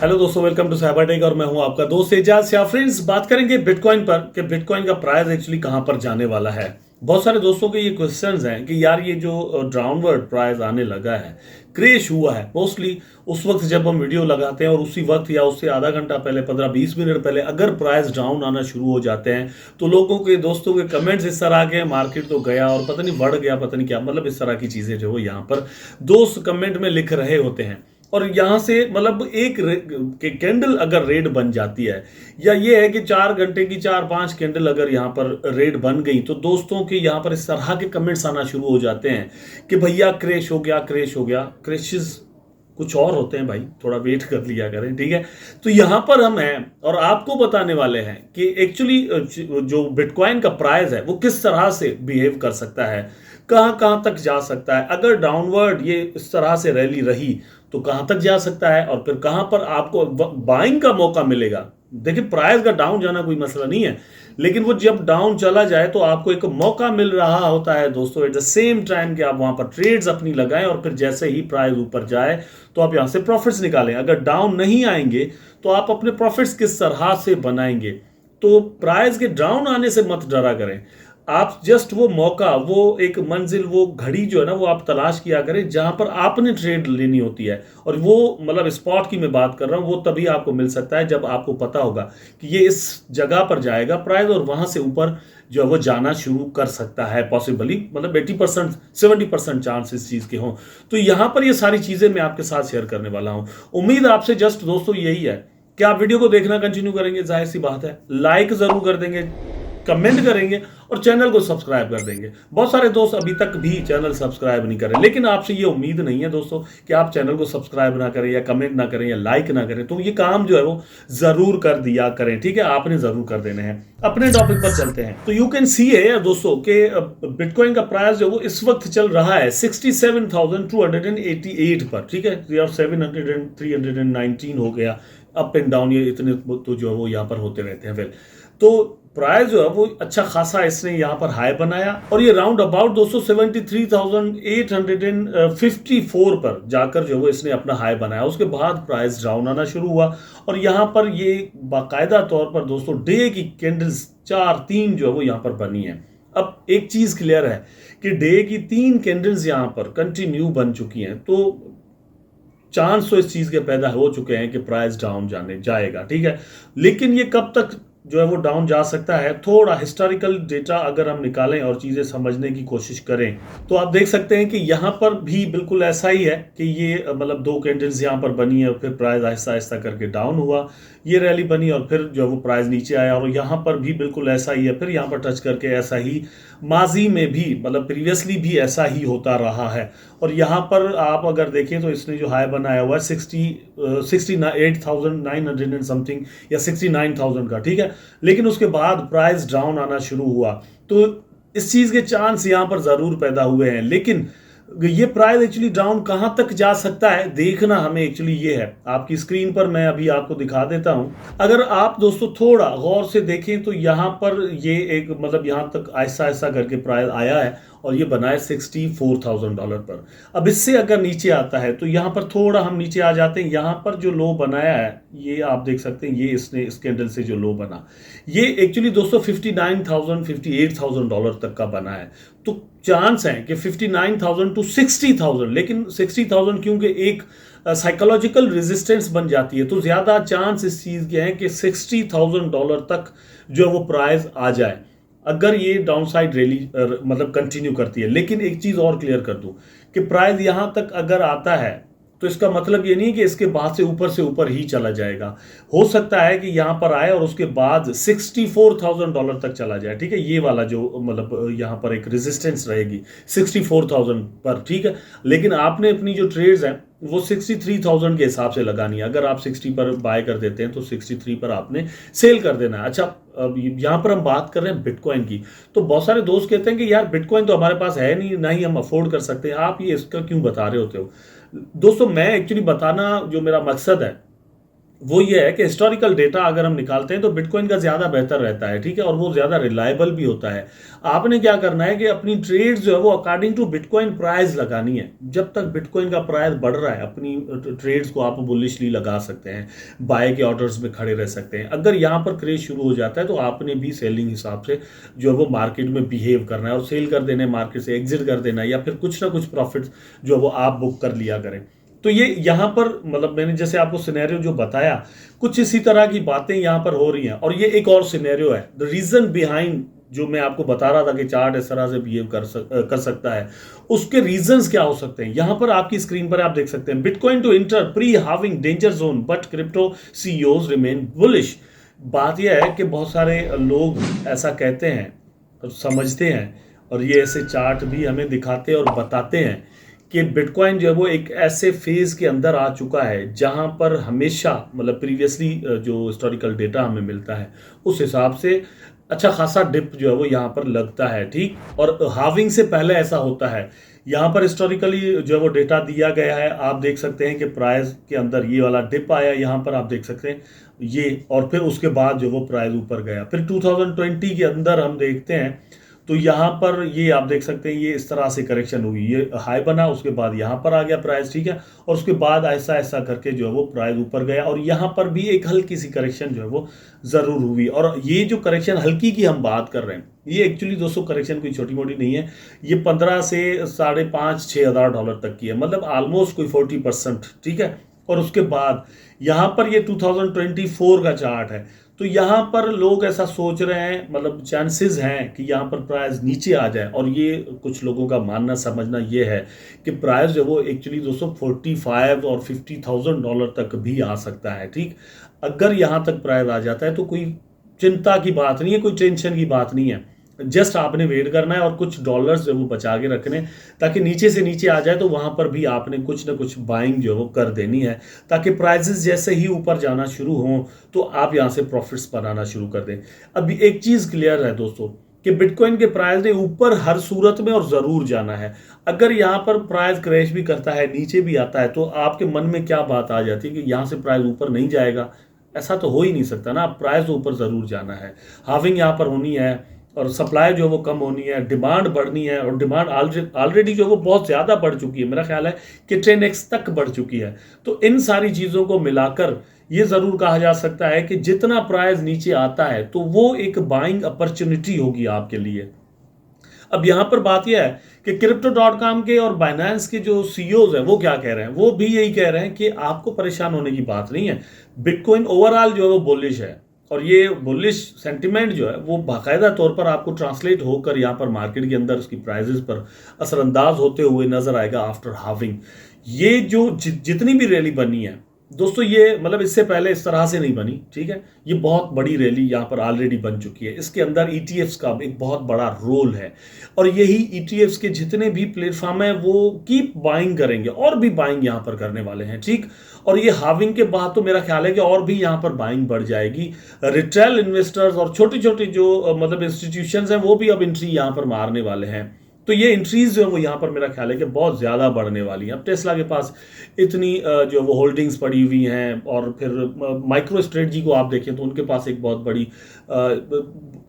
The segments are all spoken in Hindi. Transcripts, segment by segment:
हेलो दोस्तों, वेलकम टू साइबर टेक और मैं हूं आपका दोस्त एजाज शाह। फ्रेंड्स, बात करेंगे बिटकॉइन पर कि बिटकॉइन का प्राइस एक्चुअली कहां पर जाने वाला है। बहुत सारे दोस्तों के ये क्वेश्चंस हैं कि यार ये जो डाउनवर्ड प्राइस आने लगा है, क्रैश हुआ है मोस्टली उस वक्त जब हम वीडियो लगाते हैं और उसी वक्त या उससे आधा घंटा पहले 15-20 मिनट पहले अगर प्राइस डाउन आना शुरू हो जाते हैं तो लोगों के दोस्तों के कमेंट्स इस तरह के मार्केट तो गया और पता नहीं बढ़ गया, पता नहीं क्या, मतलब इस तरह की चीजें जो यहाँ पर दोस्त कमेंट में लिख रहे होते हैं। और यहां से मतलब एक कैंडल अगर रेड बन जाती है या ये है कि 4 घंटे की 4-5 कैंडल अगर यहां पर रेड बन गई तो दोस्तों के यहां पर इस तरह के कमेंट्स आना शुरू हो जाते हैं कि भैया क्रैश हो गया, क्रैश हो गया। क्रैशेस कुछ और होते हैं भाई, थोड़ा वेट कर लिया करें, ठीक है। तो यहां पर हम हैं और आपको बताने वाले हैं कि एक्चुअली जो बिटकॉइन का प्राइस है वो किस तरह से बिहेव कर सकता है, कहां कहां तक जा सकता है। अगर डाउनवर्ड ये इस तरह से रैली रही तो कहां तक जा सकता है और फिर कहां पर आपको बाइंग का मौका मिलेगा। देखिए, प्राइस का डाउन जाना कोई मसला नहीं है, लेकिन वो जब डाउन चला जाए तो आपको एक मौका मिल रहा होता है दोस्तों एट द सेम टाइम कि आप वहां पर ट्रेड्स अपनी लगाएं और फिर जैसे ही प्राइस ऊपर जाए तो आप यहां से प्रॉफिट्स निकालें। अगर डाउन नहीं आएंगे तो आप अपने प्रॉफिट्स किस तरह से बनाएंगे। तो प्राइस के डाउन आने से मत डरा करें, आप जस्ट वो मौका, वो एक मंजिल, वो घड़ी जो है ना वो आप तलाश किया करें जहां पर आपने ट्रेड लेनी होती है। और वो मतलब स्पॉट की मैं बात कर रहा हूं, वो तभी आपको मिल सकता है जब आपको पता होगा कि ये इस जगह पर जाएगा प्राइस और वहां से ऊपर जो है वो जाना शुरू कर सकता है। पॉसिबली मतलब 80% 70% चांस इस चीज के हों। तो यहां पर ये सारी चीजें मैं आपके साथ शेयर करने वाला हूं। उम्मीद आपसे जस्ट दोस्तों यही है कि आप वीडियो को देखना कंटिन्यू करेंगे, जाहिर सी बात है लाइक जरूर कर देंगे, कमेंट करेंगे और चैनल को सब्सक्राइब कर देंगे। बहुत सारे दोस्त अभी तक भी चैनल सब्सक्राइब नहीं करें, लेकिन आपसे ये उम्मीद नहीं है दोस्तों कि आप चैनल को सब्सक्राइब ना करें या कमेंट ना करें या लाइक ना करें। तो ये काम जो है वो जरूर कर दिया करें, ठीक है, आपने जरूर कर देने हैं। अपने टॉपिक पर चलते हैं। तो यू कैन सी है दोस्तों कि बिटकॉइन का प्राइस जो वो इस वक्त चल रहा है 67,288 पर, ठीक है। 700 319 हो गया, अप एंड डाउन ये इतने तो जो है वो यहाँ पर होते रहते हैं। फिर तो प्राइस जो है वो अच्छा खासा इसने यहाँ पर हाई बनाया और ये राउंड अबाउट दोस्तों 73,854 पर जाकर जो है वो इसने अपना हाई बनाया। उसके बाद प्राइस डाउन आना शुरू हुआ और यहाँ पर ये बाकायदा तौर पर दोस्तों डे की कैंडल्स 4-3 जो है वो यहाँ पर बनी है। अब एक चीज क्लियर है कि डे की 3 कैंडल्स यहाँ पर कंटिन्यू बन चुकी हैं, तो चांस तो इस चीज के पैदा हो चुके हैं कि प्राइस डाउन जाने जाएगा, ठीक है। लेकिन ये कब तक जो है वो डाउन जा सकता है, थोड़ा हिस्टोरिकल डेटा अगर हम निकालें और चीजें समझने की कोशिश करें तो आप देख सकते हैं कि यहां पर भी बिल्कुल ऐसा ही है कि ये मतलब 2 कैंडल्स यहां पर बनी है और फिर प्राइस आहिस्ता आहिस्ता करके डाउन हुआ, ये रैली बनी और फिर जो है वो प्राइस नीचे आया और यहां पर भी बिल्कुल ऐसा ही है। फिर यहां पर टच करके ऐसा ही माजी में भी मतलब प्रीवियसली भी ऐसा ही होता रहा है। और यहां पर आप अगर देखें तो इसने जो हाई बनाया हुआ है 68,900 एंड समथिंग या 69,000 का, ठीक है। लेकिन उसके बाद प्राइस डाउन आना शुरू हुआ तो इस चीज के चांस यहां पर जरूर पैदा हुए हैं। लेकिन ये प्राइस एक्चुअली डाउन कहां तक जा सकता है देखना हमें एक्चुअली ये है। आपकी स्क्रीन पर मैं अभी आपको दिखा देता हूं। अगर आप दोस्तों थोड़ा गौर से देखें तो यहां पर ये एक मतलब यहां तक आहिस्ता आहिस्ता करके प्राइस आया है और ये बना है $64,000 पर। अब इससे अगर नीचे आता है तो यहां पर थोड़ा हम नीचे आ जाते हैं। यहां पर जो लो बनाया है ये आप देख सकते हैं, ये इसने इस कैंडल से जो लो बना ये एक्चुअली दोस्तों $59,000 $58,000 तक का बना है। तो चांस है कि 59,000 टू 60,000, लेकिन 60,000 क्योंकि एक साइकोलॉजिकल रेजिस्टेंस बन जाती है तो ज्यादा चांस इस चीज के हैं कि $60,000 तक जो है वो प्राइस आ जाए अगर ये डाउनसाइड रैली मतलब कंटिन्यू करती है। लेकिन एक चीज और क्लियर कर दूं कि प्राइस यहां तक अगर आता है तो इसका मतलब ये नहीं कि इसके बाद से ऊपर ही चला जाएगा। हो सकता है कि यहां पर आए और उसके बाद $64,000 तक चला जाए, ठीक है। ये वाला जो मतलब यहां पर एक रेजिस्टेंस रहेगी 64,000 पर, ठीक है। लेकिन आपने अपनी जो ट्रेड्स हैं वो 63,000 के हिसाब से लगानी है। अगर आप 60 पर बाय कर देते हैं तो 63 पर आपने सेल कर देना है। अच्छा, अब यहां पर हम बात कर रहे हैं बिटकॉइन की। तो बहुत सारे दोस्त कहते हैं कि यार बिटकॉइन तो हमारे पास है नहीं, ना ही हम अफोर्ड कर सकते हैं, आप ये इसका क्यों बता रहे होते हो। दोस्तों मैं एक्चुअली बताना जो मेरा मकसद है वो ये है कि हिस्टोरिकल डेटा अगर हम निकालते हैं तो बिटकॉइन का ज़्यादा बेहतर रहता है, ठीक है, और वो ज़्यादा रिलायबल भी होता है। आपने क्या करना है कि अपनी ट्रेड्स जो है वो अकॉर्डिंग टू बिटकॉइन प्राइस लगानी है। जब तक बिटकॉइन का प्राइस बढ़ रहा है अपनी ट्रेड्स को आप बुलिशली लगा सकते हैं, बाय के ऑर्डर्स में खड़े रह सकते हैं। अगर यहाँ पर क्रेज शुरू हो जाता है तो आपने भी सेलिंग हिसाब से जो है वो मार्केट में बिहेव करना है और सेल कर देना है, मार्केट से एग्जिट कर देना है, या फिर कुछ ना कुछ प्रॉफिट जो है वो आप बुक कर लिया करें। तो ये यहाँ पर मतलब मैंने जैसे आपको सिनेरियो जो बताया, कुछ इसी तरह की बातें यहाँ पर हो रही हैं। और ये एक और सिनेरियो है, द रीजन बिहाइंड जो मैं आपको बता रहा था कि चार्ट इस तरह से बिहेव कर सकता है, उसके रीजंस क्या हो सकते हैं। यहां पर आपकी स्क्रीन पर आप देख सकते हैं, bitcoin to enter pre halving danger zone but crypto CEOs remain bullish. बात यह है कि बहुत सारे लोग ऐसा कहते हैं और समझते हैं, और ये ऐसे चार्ट भी हमें दिखाते हैं और बताते हैं कि बिटकॉइन जो है वो एक ऐसे फेज के अंदर आ चुका है जहां पर हमेशा मतलब प्रीवियसली जो हिस्टोरिकल डेटा हमें मिलता है उस हिसाब से अच्छा खासा डिप जो है वो यहाँ पर लगता है, ठीक। और हाविंग से पहले ऐसा होता है। यहाँ पर हिस्टोरिकली जो है वो डेटा दिया गया है, आप देख सकते हैं कि प्राइस के अंदर ये वाला डिप आया, यहाँ पर आप देख सकते हैं ये, और फिर उसके बाद जो वो प्राइस ऊपर गया। फिर 2020 के अंदर हम देखते हैं तो यहाँ पर ये आप देख सकते हैं, ये इस तरह से करेक्शन हुई, ये हाई बना, उसके बाद यहाँ पर आ गया प्राइस, ठीक है, और उसके बाद ऐसा ऐसा करके जो है वो प्राइस ऊपर गया, और यहाँ पर भी एक हल्की सी करेक्शन जो है वो ज़रूर हुई। और ये जो करेक्शन हल्की की हम बात कर रहे हैं, ये एक्चुअली दोस्तों करेक्शन कोई छोटी मोटी नहीं है, ये 15 से 5,500-6,000 डॉलर तक की है, मतलब ऑलमोस्ट कोई 40%, ठीक है। और उसके बाद यहाँ पर ये 2024 का चार्ट है, तो यहाँ पर लोग ऐसा सोच रहे हैं, मतलब चांसेस हैं कि यहाँ पर प्राइस नीचे आ जाए। और ये कुछ लोगों का मानना समझना ये है कि प्राइस जो वो एक्चुअली दोस्तों 45 और 50,000 डॉलर तक भी आ सकता है, ठीक। अगर यहाँ तक प्राइस आ जाता है तो कोई चिंता की बात नहीं है, कोई टेंशन की बात नहीं है, जस्ट आपने वेट करना है और कुछ डॉलर्स जो वो बचा के रखने, ताकि नीचे से नीचे आ जाए तो वहां पर भी आपने कुछ ना कुछ बाइंग जो वो कर देनी है, ताकि प्राइसेस जैसे ही ऊपर जाना शुरू हों तो आप यहां से प्रॉफिट्स बनाना शुरू कर दें। अभी एक चीज क्लियर है दोस्तों कि बिटकॉइन के प्राइस ने ऊपर हर सूरत में और जरूर जाना है। अगर यहाँ पर प्राइस क्रैश भी करता है, नीचे भी आता है, तो आपके मन में क्या बात आ जाती है कि यहाँ से प्राइस ऊपर नहीं जाएगा? ऐसा तो हो ही नहीं सकता ना, प्राइस तो ऊपर जरूर जाना है। हाविंग यहाँ पर होनी है और सप्लाई जो है वो कम होनी है, डिमांड बढ़नी है, और डिमांड ऑलरेडी जो है वो बहुत ज़्यादा बढ़ चुकी है, मेरा ख्याल है कि 10x तक बढ़ चुकी है। तो इन सारी चीज़ों को मिलाकर ये ज़रूर कहा जा सकता है कि जितना प्राइस नीचे आता है तो वो एक बाइंग अपॉर्चुनिटी होगी आपके लिए। अब यहां पर बात यह है कि Crypto.com के और बाइनेंस के जो सीईओज हैं वो क्या कह रहे हैं, वो भी यही कह रहे हैं कि आपको परेशान होने की बात नहीं है, बिटकॉइन ओवरऑल जो है वो बुलिश है। और ये बुलिश सेंटिमेंट जो है वो बाकायदा तौर पर आपको ट्रांसलेट होकर यहाँ पर मार्केट के अंदर उसकी प्राइजेस पर असरअंदाज होते हुए नजर आएगा आफ्टर हाविंग। ये जो जितनी भी रैली बनी है दोस्तों, ये मतलब इससे पहले इस तरह से नहीं बनी, ठीक है। ये बहुत बड़ी रैली यहाँ पर ऑलरेडी बन चुकी है। इसके अंदर ईटीएफ्स का एक बहुत बड़ा रोल है, और यही ईटीएफ्स के जितने भी प्लेटफॉर्म है वो कीप बाइंग करेंगे, और भी बाइंग यहाँ पर करने वाले हैं, ठीक। और ये हाविंग के बाद तो मेरा ख्याल है कि और भी यहाँ पर बाइंग बढ़ जाएगी। रिटेल इन्वेस्टर्स और छोटे छोटे जो मतलब इंस्टीट्यूशंस हैं वो भी अब एंट्री यहाँ पर मारने वाले हैं। तो ये एंट्रीज जो है वो यहाँ पर मेरा ख्याल है कि बहुत ज़्यादा बढ़ने वाली हैं। अब टेस्ला के पास इतनी जो वो होल्डिंग्स पड़ी हुई हैं, और फिर माइक्रो स्ट्रेटजी को आप देखें तो उनके पास एक बहुत बड़ी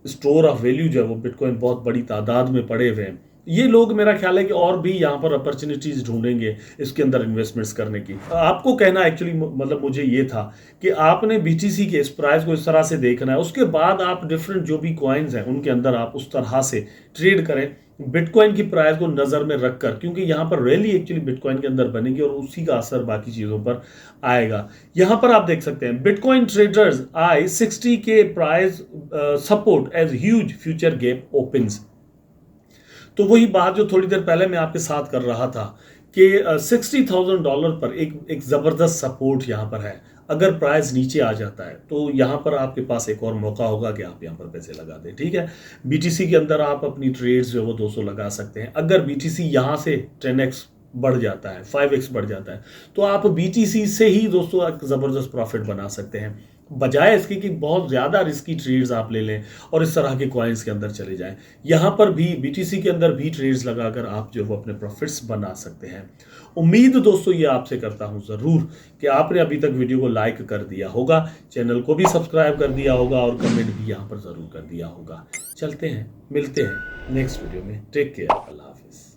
स्टोर ऑफ वैल्यू जो है वो बिटकॉइन बहुत बड़ी तादाद में पड़े हुए हैं। ये लोग मेरा ख्याल है कि और भी यहाँ पर अपॉर्चुनिटीज ढूंढेंगे इसके अंदर इन्वेस्टमेंट्स करने की। आपको कहना एक्चुअली मतलब मुझे ये था कि आपने बीटीसी के इस प्राइस को इस तरह से देखना है, उसके बाद आप डिफरेंट जो भी कॉइन्स हैं उनके अंदर आप उस तरह से ट्रेड करें बिटकॉइन की प्राइस को नज़र में रखकर, क्योंकि यहाँ पर रैली एक्चुअली बिटकॉइन के अंदर बनेगी और उसी का असर बाकी चीज़ों पर आएगा। यहाँ पर आप देख सकते हैं bitcoin traders eye 60 K price support as huge future gap opens. तो वही बात जो थोड़ी देर पहले मैं आपके साथ कर रहा था कि $60,000 पर एक ज़बरदस्त सपोर्ट यहाँ पर है। अगर प्राइस नीचे आ जाता है तो यहाँ पर आपके पास एक और मौका होगा कि आप यहाँ पर पैसे लगा दें, ठीक है। बीटीसी के अंदर आप अपनी ट्रेड्स जो है वो 200 लगा सकते हैं। अगर बीटीसी यहाँ से 10x बढ़ जाता है, 5x बढ़ जाता है, तो आप बीटीसी से ही दोस्तों एक ज़बरदस्त प्रॉफिट बना सकते हैं। बजाय इसकी कि बहुत ज़्यादा रिस्की ट्रेड्स आप ले लें और इस तरह के कॉइन्स के अंदर चले जाएं। यहाँ पर भी बीटीसी के अंदर भी ट्रेड्स लगाकर आप जो वो अपने प्रॉफिट्स बना सकते हैं। उम्मीद दोस्तों ये आपसे करता हूँ ज़रूर कि आपने अभी तक वीडियो को लाइक कर दिया होगा, चैनल को भी सब्सक्राइब कर दिया होगा और कमेंट भी यहाँ पर ज़रूर कर दिया होगा। चलते हैं, मिलते हैं नेक्स्ट वीडियो में। टेक केयर, अल्लाह हाफिज़।